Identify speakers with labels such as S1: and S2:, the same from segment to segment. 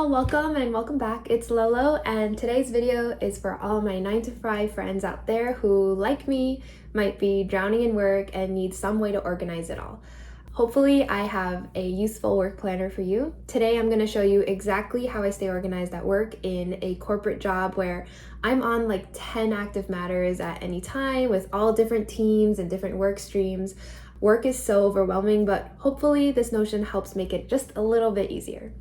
S1: y'all, welcome and welcome back. It's Lolo, and today's video is for all my 9-to-5 friends out there who, like me, might be drowning in work and need some way to organize it all. Hopefully I have a useful work planner for you. Today I'm going to show you exactly how I stay organized at work in a corporate job where I'm on like 10 active matters at any time with all different teams and different work streams. Work is so overwhelming, but hopefully this notion helps make it just a little bit easier.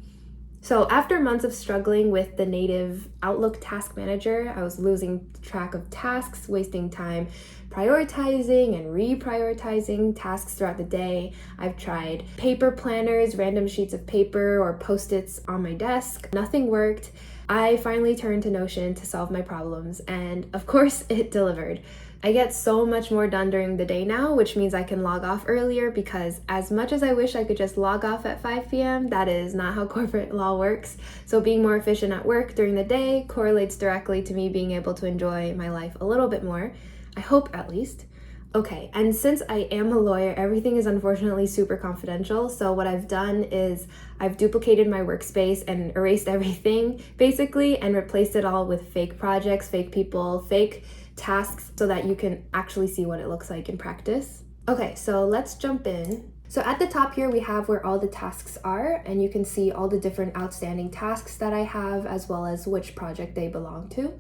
S1: So after months of struggling with the native Outlook task manager, I was losing track of tasks, wasting time prioritizing and reprioritizing tasks throughout the day. I've tried paper planners, random sheets of paper, or post-its on my desk. Nothing worked. I finally turned to Notion to solve my problems, and of course it delivered. I get so much more done during the day now, which means I can log off earlier, because as much as I wish I could just log off at 5 p.m., that is not how corporate law works. So being more efficient at work during the day correlates directly to me being able to enjoy my life a little bit more. I hope, at least. Okay, and since I am a lawyer, everything is unfortunately super confidential. So what I've done is I've duplicated my workspace and erased everything, basically, and replaced it all with fake projects, fake people, fake tasks, so that you can actually see what it looks like in practice. Okay, so let's jump in. So at the top here, we have where all the tasks are, and you can see all the different outstanding tasks that I have, as well as which project they belong to.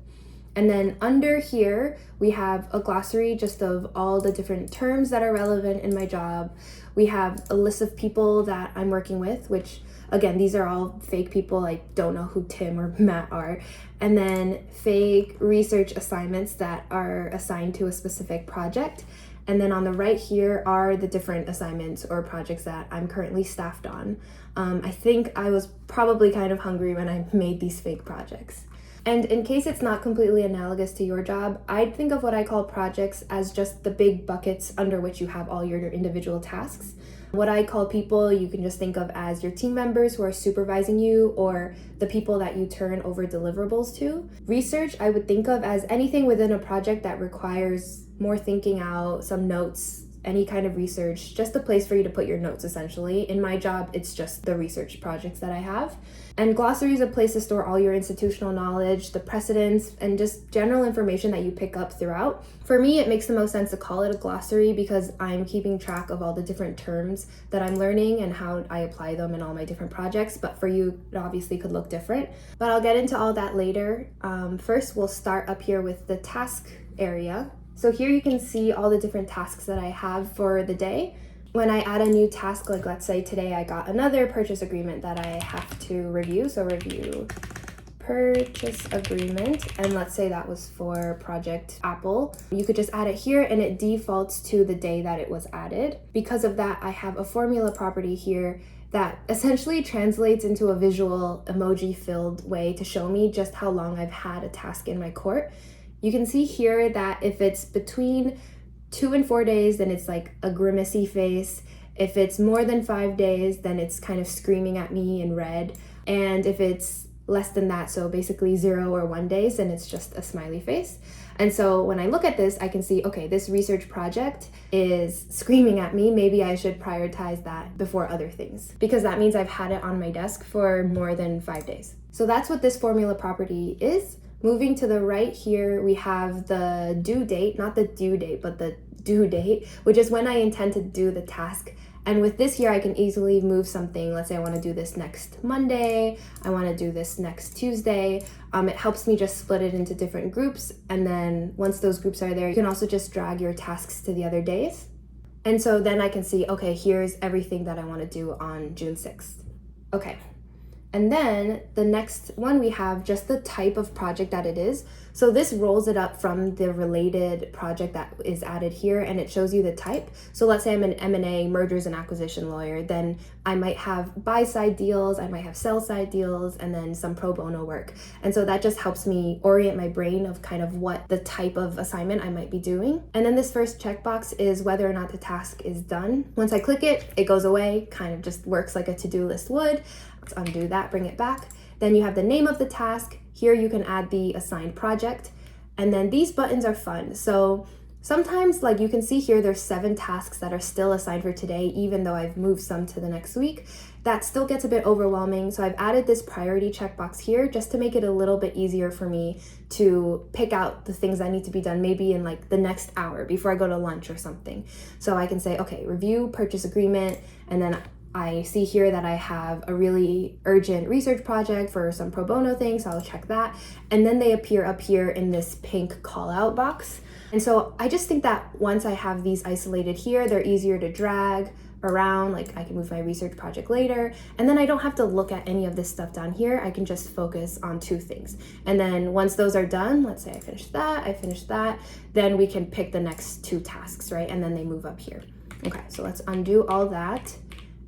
S1: And then under here, we have a glossary just of all the different terms that are relevant in my job. We have a list of people that I'm working with, which again, these are all fake people. I don't know who Tim or Matt are. And then fake research assignments that are assigned to a specific project. And then on the right here are the different assignments or projects that I'm currently staffed on. I think I was probably kind of hungry when I made these fake projects. And in case it's not completely analogous to your job, I'd think of what I call projects as just the big buckets under which you have all your individual tasks. What I call people, you can just think of as your team members who are supervising you, or the people that you turn over deliverables to. Research, I would think of as anything within a project that requires more thinking out, some notes, any kind of research, just a place for you to put your notes, essentially. In my job, it's just the research projects that I have. And glossary is a place to store all your institutional knowledge, the precedents, and just general information that you pick up throughout. For me, it makes the most sense to call it a glossary because I'm keeping track of all the different terms that I'm learning and how I apply them in all my different projects. But for you, it obviously could look different. But I'll get into all that later. First, we'll start up here with the task area. So here you can see all the different tasks that I have for the day. When I add a new task, like let's say today I got another purchase agreement that I have to review. So review purchase agreement, and let's say that was for Project Apple. You could just add it here and it defaults to the day that it was added. Because of that, I have a formula property here that essentially translates into a visual emoji-filled way to show me just how long I've had a task in my court. You can see here that if it's between 2 and 4 days, then it's like a grimacy face. If it's more than 5 days, then it's kind of screaming at me in red. And if it's less than that, so basically 0 or 1 days, then it's just a smiley face. And so when I look at this, I can see, okay, this research project is screaming at me. Maybe I should prioritize that before other things, because that means I've had it on my desk for more than 5 days. So that's what this formula property is. Moving to the right here, we have the due date, not the due date, but the due date, which is when I intend to do the task. And with this here, I can easily move something. Let's say I want to do this next Monday. I want to do this next Tuesday. It helps me just split it into different groups. And then once those groups are there, you can also just drag your tasks to the other days. And so then I can see, okay, here's everything that I want to do on June 6th. Okay. And then the next one, we have just the type of project that it is. So this rolls it up from the related project that is added here, and it shows you the type. So let's say I'm an M&A, mergers and acquisition lawyer, then I might have buy-side deals, I might have sell-side deals, and then some pro bono work. And so that just helps me orient my brain of kind of what the type of assignment I might be doing. And then this first checkbox is whether or not the task is done. Once I click it, it goes away, kind of just works like a to-do list would. Let's undo that, bring it back. Then you have the name of the task. Here you can add the assigned project. And then these buttons are fun. So Sometimes, like you can see here, there's 7 tasks that are still assigned for today, even though I've moved some to the next week. That still gets a bit overwhelming. So I've added this priority checkbox here just to make it a little bit easier for me to pick out the things that need to be done maybe in like the next hour before I go to lunch or something. So I can say, okay, review purchase agreement, and then I see here that I have a really urgent research project for some pro bono thing, so I'll check that. And then they appear up here in this pink call out box. And so I just think that once I have these isolated here, they're easier to drag around. Like I can move my research project later, and then I don't have to look at any of this stuff down here. I can just focus on 2 things. And then once those are done, let's say I finished that, then we can pick the next 2 tasks, right? And then they move up here. Okay, so let's undo all that,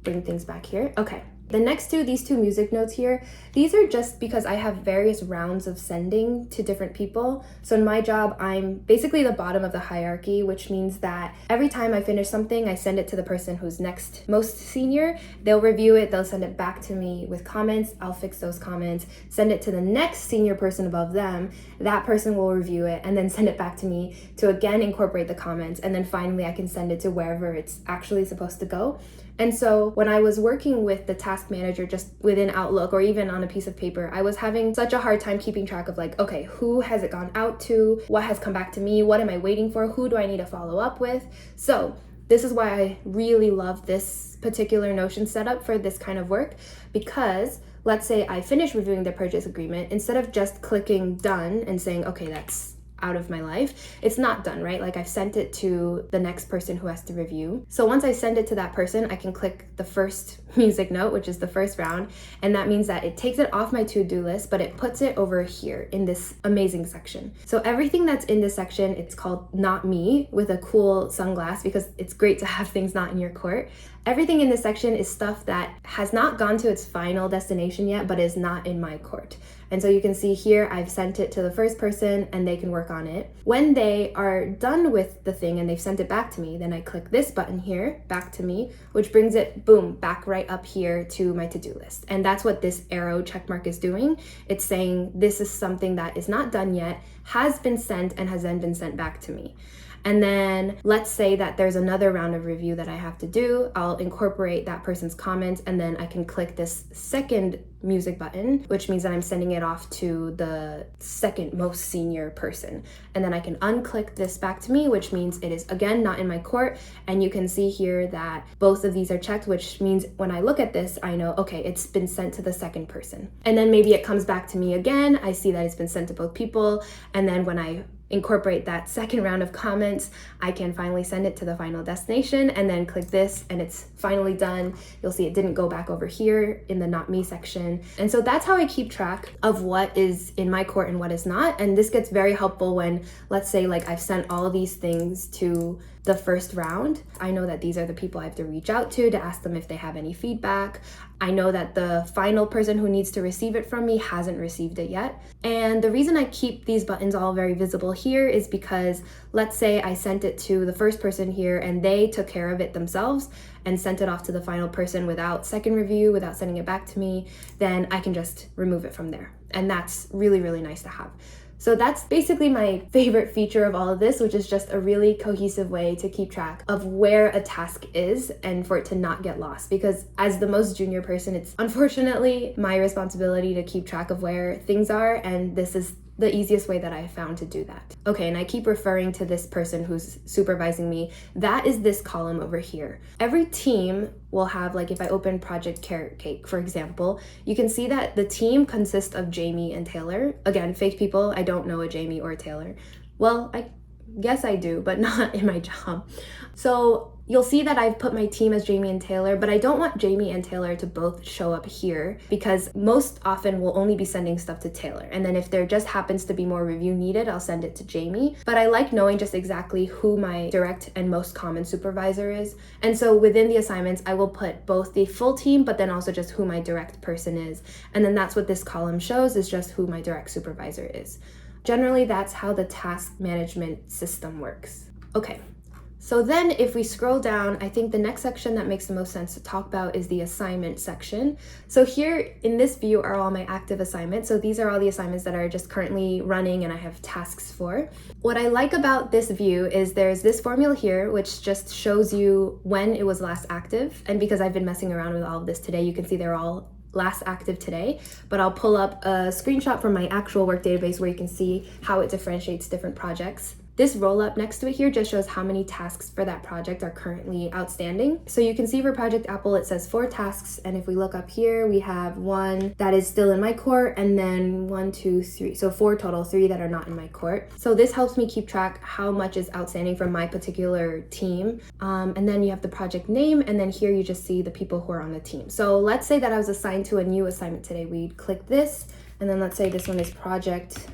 S1: bring things back here. Okay. The next these 2 music notes here, these are just because I have various rounds of sending to different people. So in my job, I'm basically the bottom of the hierarchy, which means that every time I finish something, I send it to the person who's next most senior. They'll review it, they'll send it back to me with comments. I'll fix those comments, send it to the next senior person above them. That person will review it and then send it back to me to again incorporate the comments. And then finally I can send it to wherever it's actually supposed to go. And so when I was working with the task manager just within Outlook or even on a piece of paper, I was having such a hard time keeping track of like, okay, who has it gone out to? What has come back to me? What am I waiting for? Who do I need to follow up with? So this is why I really love this particular Notion setup for this kind of work, because let's say I finish reviewing the purchase agreement, instead of just clicking done and saying, okay, that's out of my life, it's not done, right? Like I've sent it to the next person who has to review. So once I send it to that person, I can click the first music note, which is the first round. And that means that it takes it off my to-do list, but it puts it over here in this amazing section. So everything that's in this section, it's called Not Me, with a cool sunglass, because it's great to have things not in your court. Everything in this section is stuff that has not gone to its final destination yet, but is not in my court. And so you can see here, I've sent it to the first person and they can work on it. When they are done with the thing and they've sent it back to me, then I click this button here, back to me, which brings it, boom, back right up here to my to-do list. And that's what this arrow checkmark is doing. It's saying this is something that is not done yet, has been sent, and has then been sent back to me. And then let's say that there's another round of review that I have to do. I'll incorporate that person's comments, and then I can click this second music button, which means that I'm sending it off to the second most senior person. And then I can unclick this back to me, which means it is again not in my court. And you can see here that both of these are checked, which means when I look at this, I know, okay, it's been sent to the second person. And then maybe it comes back to me again. I see that it's been sent to both people. And then when I incorporate that second round of comments, I can finally send it to the final destination, and then click this and it's finally done. You'll see it didn't go back over here in the Not Me section. And so that's how I keep track of what is in my court and what is not. And this gets very helpful when, let's say, like I've sent all these things to the first round. I know that these are the people I have to reach out to ask them if they have any feedback. I know that the final person who needs to receive it from me hasn't received it yet. And the reason I keep these buttons all very visible here is because let's say I sent it to the first person here and they took care of it themselves and sent it off to the final person without second review, without sending it back to me, then I can just remove it from there. And that's really, really nice to have. So that's basically my favorite feature of all of this, which is just a really cohesive way to keep track of where a task is and for it to not get lost. Because as the most junior person, it's unfortunately my responsibility to keep track of where things are, and this is the easiest way that I found to do that. Okay, and I keep referring to this person who's supervising me. That is this column over here. Every team will have, like if I open Project Carrot Cake, for example, you can see that the team consists of Jamie and Taylor. Again, fake people, I don't know a Jamie or a Taylor. Well, I guess I do, but not in my job. So you'll see that I've put my team as Jamie and Taylor, but I don't want Jamie and Taylor to both show up here because most often we'll only be sending stuff to Taylor. And then if there just happens to be more review needed, I'll send it to Jamie. But I like knowing just exactly who my direct and most common supervisor is. And so within the assignments, I will put both the full team, but then also just who my direct person is. And then that's what this column shows, is just who my direct supervisor is. Generally, that's how the task management system works. Okay. So then if we scroll down, I think the next section that makes the most sense to talk about is the assignment section. So here in this view are all my active assignments. So these are all the assignments that are just currently running and I have tasks for. What I like about this view is there's this formula here, which just shows you when it was last active. And because I've been messing around with all of this today, you can see they're all last active today, but I'll pull up a screenshot from my actual work database where you can see how it differentiates different projects. This roll up next to it here just shows how many tasks for that project are currently outstanding. So you can see for Project Apple, it says 4 tasks. And if we look up here, we have 1 that is still in my court and then 1, 2, 3. So 4 total, 3 that are not in my court. So this helps me keep track how much is outstanding from my particular team. And then you have the project name. And then here you just see the people who are on the team. So let's say that I was assigned to a new assignment today. We'd click this. And then let's say this one is Project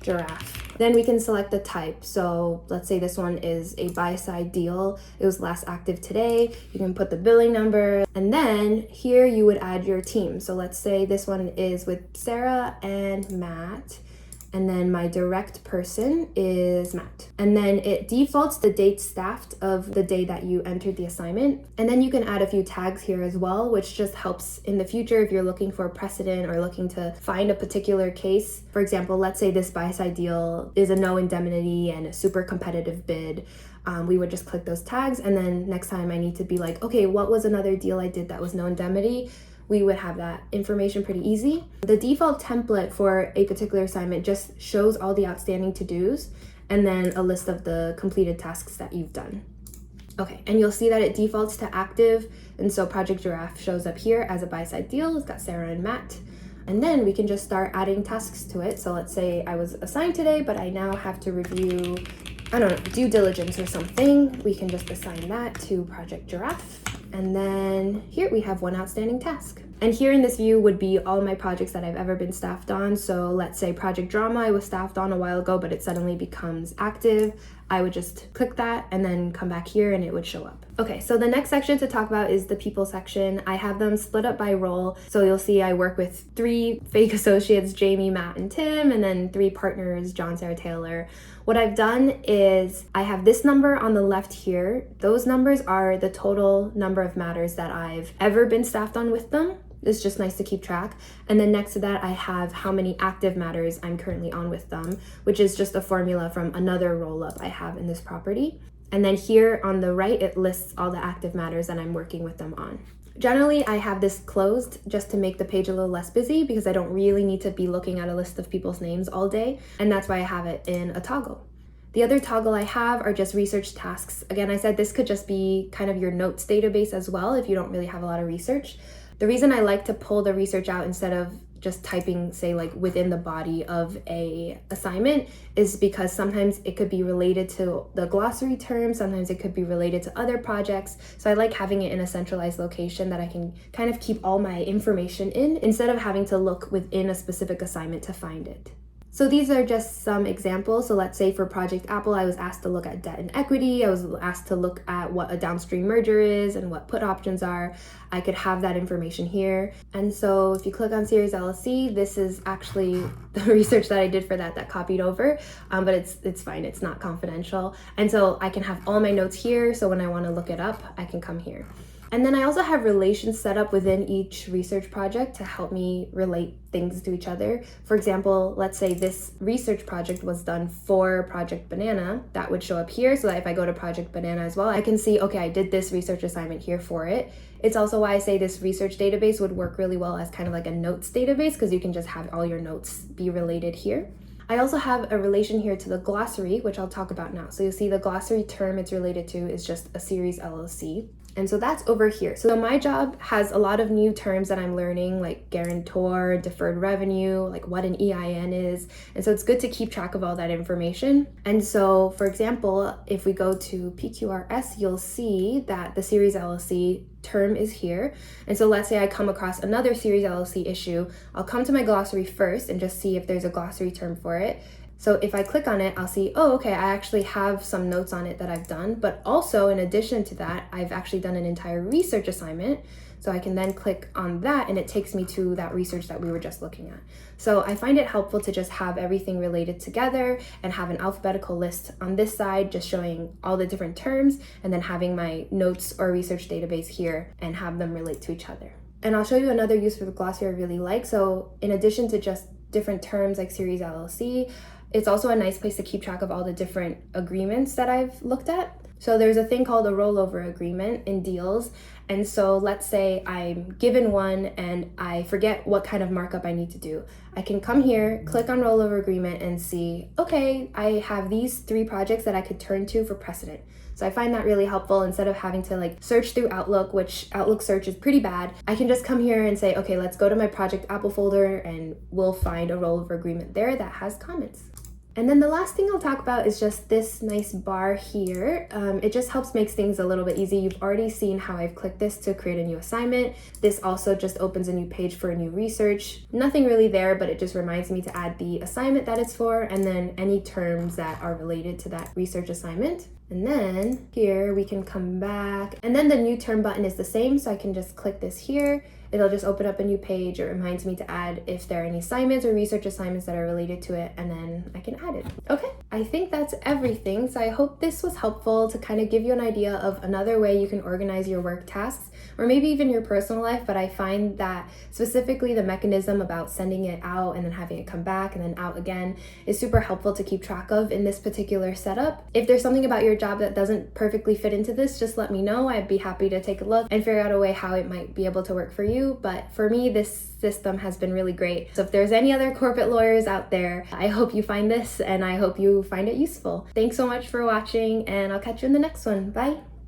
S1: Giraffe. Then we can select the type. So let's say this one is a buy-side deal. It was last active today. You can put the billing number. And then here you would add your team. So let's say this one is with Sarah and Matt. And then my direct person is Matt. And then it defaults the date staffed of the day that you entered the assignment. And then you can add a few tags here as well, which just helps in the future if you're looking for a precedent or looking to find a particular case. For example, let's say this buy-side deal is a no indemnity and a super competitive bid. We would just click those tags. And then next time I need to be like, okay, what was another deal I did that was no indemnity? We would have that information pretty easy. The default template for a particular assignment just shows all the outstanding to-dos and then a list of the completed tasks that you've done. Okay, and you'll see that it defaults to active, and so Project Giraffe shows up here as a buy-side deal. It's got Sarah and Matt. And then we can just start adding tasks to it. So let's say I was assigned today, but I now have to review, I don't know, due diligence or something. We can just assign that to Project Giraffe. And then here we have 1 outstanding task. And here in this view would be all my projects that I've ever been staffed on. So let's say Project Drama, I was staffed on a while ago, but it suddenly becomes active. I would just click that and then come back here and it would show up. Okay, so the next section to talk about is the people section. I have them split up by role. So you'll see I work with 3 fake associates, Jamie, Matt, and Tim, and then 3 partners, John, Sarah, Taylor. What I've done is I have this number on the left here. Those numbers are the total number of matters that I've ever been staffed on with them. It's just nice to keep track. And then next to that, I have how many active matters I'm currently on with them, which is just a formula from another roll-up I have in this property. And then here on the right, it lists all the active matters that I'm working with them on. Generally, I have this closed just to make the page a little less busy because I don't really need to be looking at a list of people's names all day. And that's why I have it in a toggle. The other toggle I have are just research tasks. Again, I said this could just be kind of your notes database as well if you don't really have a lot of research. The reason I like to pull the research out instead of just typing, say, like within the body of a assignment is because sometimes it could be related to the glossary term, sometimes it could be related to other projects. So I like having it in a centralized location that I can kind of keep all my information in instead of having to look within a specific assignment to find it. So these are just some examples. So let's say for Project Apple, I was asked to look at debt and equity. I was asked to look at what a downstream merger is and what put options are. I could have that information here. And so if you click on Series LLC, this is actually the research that I did for that copied over, but it's fine. It's not confidential. And so I can have all my notes here. So when I want to look it up, I can come here. And then I also have relations set up within each research project to help me relate things to each other. For example, let's say this research project was done for Project Banana. That would show up here so that if I go to Project Banana as well, I can see, okay, I did this research assignment here for it. It's also why I say this research database would work really well as kind of like a notes database because you can just have all your notes be related here. I also have a relation here to the glossary, which I'll talk about now. So you'll see the glossary term it's related to is just a Series LLC. And so that's over here. So my job has a lot of new terms that I'm learning, like guarantor, deferred revenue, like what an EIN is. And so it's good to keep track of all that information. And so, for example, if we go to PQRS, you'll see that the Series LLC term is here. And so let's say I come across another Series LLC issue. I'll come to my glossary first and just see if there's a glossary term for it. So if I click on it, I'll see, oh, okay, I actually have some notes on it that I've done, but also in addition to that, I've actually done an entire research assignment. So I can then click on that and it takes me to that research that we were just looking at. So I find it helpful to just have everything related together and have an alphabetical list on this side, just showing all the different terms, and then having my notes or research database here and have them relate to each other. And I'll show you another use for the glossary I really like. So in addition to just different terms like series LLC, it's also a nice place to keep track of all the different agreements that I've looked at. So there's a thing called a rollover agreement in deals. And so let's say I'm given one and I forget what kind of markup I need to do. I can come here, click on rollover agreement and see, okay, I have these 3 projects that I could turn to for precedent. So I find that really helpful. Instead of having to like search through Outlook, which Outlook search is pretty bad, I can just come here and say, okay, let's go to my project Apple folder and we'll find a rollover agreement there that has comments. And then the last thing I'll talk about is just this nice bar here. It just helps make things a little bit easy. You've already seen how I've clicked this to create a new assignment. This also just opens a new page for a new research. Nothing really there, but it just reminds me to add the assignment that it's for and then any terms that are related to that research assignment. And then here we can come back and then the new term button is the same. So I can just click this here. It'll just open up a new page. It reminds me to add if there are any assignments or research assignments that are related to it, and then I can add it. Okay, I think that's everything. So I hope this was helpful to kind of give you an idea of another way you can organize your work tasks, or maybe even your personal life, but I find that specifically the mechanism about sending it out and then having it come back and then out again is super helpful to keep track of in this particular setup. If there's something about your job that doesn't perfectly fit into this, just let me know. I'd be happy to take a look and figure out a way how it might be able to work for you. But for me, this system has been really great. So if there's any other corporate lawyers out there, I hope you find this and I hope you find it useful. Thanks so much for watching and I'll catch you in the next one. Bye.